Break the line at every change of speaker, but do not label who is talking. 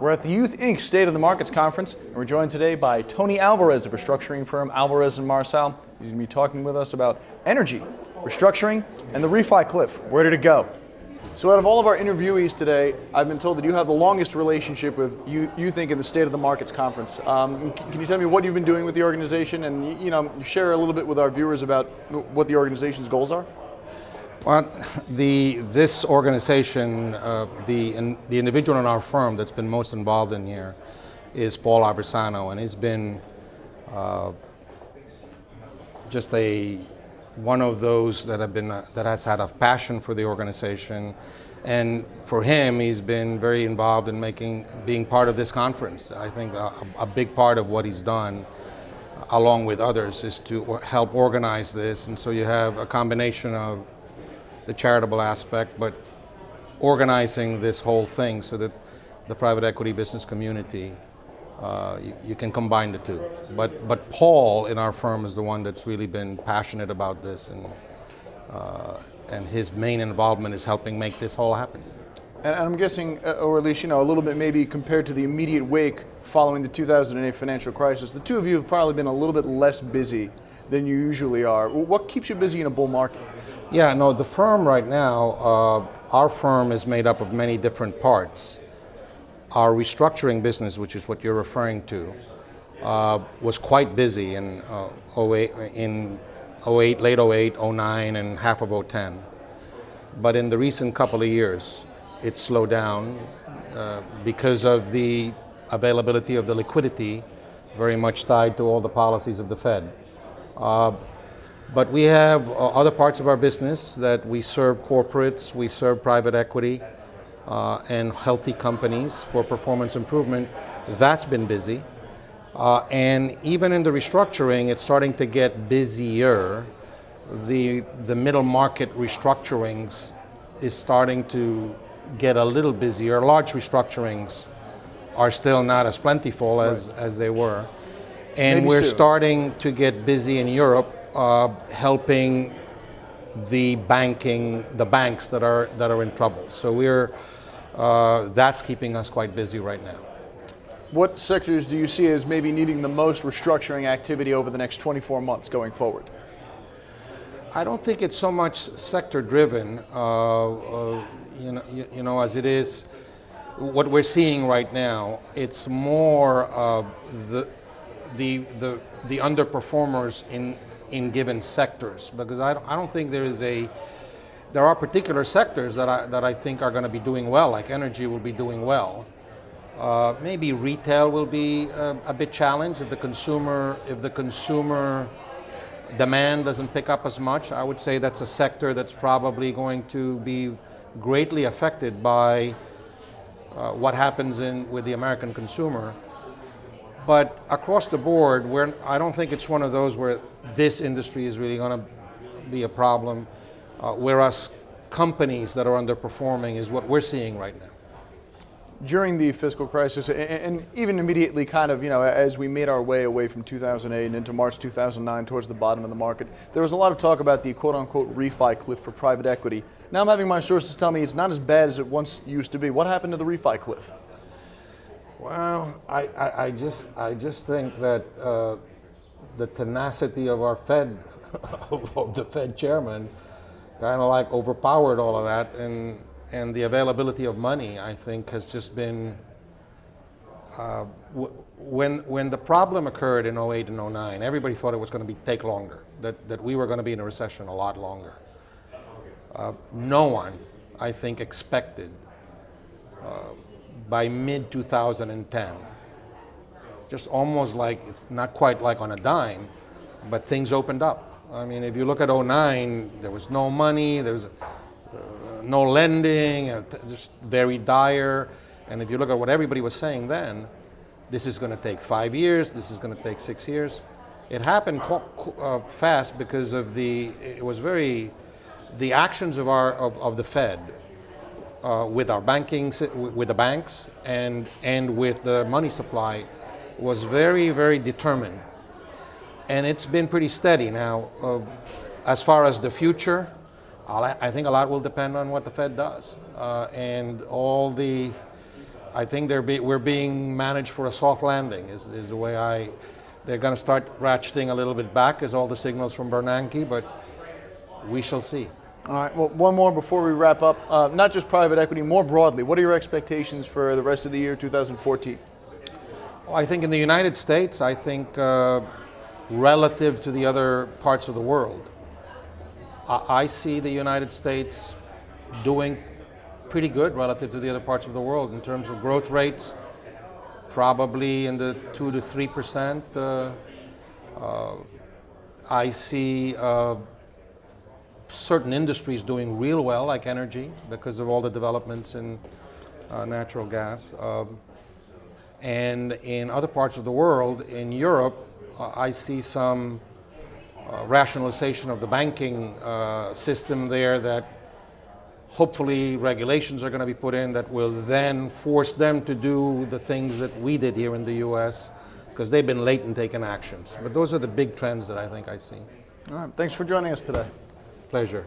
We're at the Youth Inc. State of the Markets Conference, and we're joined today by Tony Alvarez of restructuring firm Alvarez Marsal. He's going to be talking with us about energy, restructuring, and the Refi cliff. Where did it go? So out of all of our interviewees today, I've been told that you have the longest relationship with Youth Inc. in the State of the Markets Conference. Can you tell me what you've been doing with the organization and share a little bit with our viewers about what the organization's goals are?
Well, this organization, the individual in our firm that's been most involved in here is Paul Aversano, and he's been just one of those that has had a passion for the organization, and for him, he's been very involved in being part of this conference. I think a big part of what he's done, along with others, is to help organize this, and so you have a combination of the charitable aspect, but organizing this whole thing so that the private equity business community, you can combine the two. But Paul in our firm is the one that's really been passionate about this, and his main involvement is helping make this whole happen.
And I'm guessing, or at least a little bit maybe compared to the immediate wake following the 2008 financial crisis, the two of you have probably been a little bit less busy than you usually are. What keeps you busy in a bull market?
Yeah, no, the firm right now, our firm is made up of many different parts. Our restructuring business, which is what you're referring to, was quite busy in 08, late 08, 09, and half of 010. But in the recent couple of years, it slowed down because of the availability of the liquidity, very much tied to all the policies of the Fed. But we have other parts of our business that we serve corporates, we serve private equity, and healthy companies for performance improvement. That's been busy. And even in the restructuring, it's starting to get busier. The middle market restructurings is starting to get a little busier. Large restructurings are still not as plentiful as they were. And
Maybe
we're
soon.
starting to get busy in Europe, helping the banks that are in trouble. So that's keeping us quite busy right now.
What sectors do you see as maybe needing the most restructuring activity over the next 24 months going forward?
I don't think it's so much sector driven, as it is what we're seeing right now. It's more the underperformers in given sectors, because I don't think there are particular sectors that I think are going to be doing well, like energy will be doing well. Maybe retail will be a bit challenged if the consumer demand doesn't pick up as much. I would say that's a sector that's probably going to be greatly affected by what happens with the American consumer. But across the board, I don't think it's one of those where this industry is really going to be a problem, whereas companies that are underperforming is what we're seeing right now.
During the fiscal crisis, and even immediately as we made our way away from 2008 and into March 2009 towards the bottom of the market, there was a lot of talk about the quote-unquote refi cliff for private equity. Now I'm having my sources tell me it's not as bad as it once used to be. What happened to the refi cliff?
Well, I just think that the tenacity of our Fed, of the Fed chairman, kind of like overpowered all of that, and the availability of money, I think, has just been, when the problem occurred in 08 and 09, everybody thought it was going to take longer, that we were going to be in a recession a lot longer. No one, I think, expected by mid-2010, just almost like, it's not quite like on a dime, but things opened up. I mean, if you look at 09, there was no money, there was no lending, just very dire. And if you look at what everybody was saying then, this is going to take 5 years, this is going to take 6 years. It happened fast because of the actions of the Fed with our with the banks and with the money supply was very, very determined. And it's been pretty steady. Now, as far as the future, I think a lot will depend on what the Fed does, and all the I think we're being managed for a soft landing is the way they're going to start ratcheting a little bit back as all the signals from Bernanke, but we shall see.
All right, well, one more before we wrap up. Not just private equity, more broadly, what are your expectations for the rest of the year 2014?
Well, I think in the United States, I think relative to the other parts of the world, I see the United States doing pretty good relative to the other parts of the world in terms of growth rates, probably in the 2 to 3%. I see certain industries doing real well, like energy, because of all the developments in natural gas. And in other parts of the world, in Europe, I see some rationalization of the banking system there that hopefully regulations are going to be put in that will then force them to do the things that we did here in the U.S. because they've been late in taking actions. But those are the big trends that I think I see.
All right, thanks for joining us today.
Pleasure.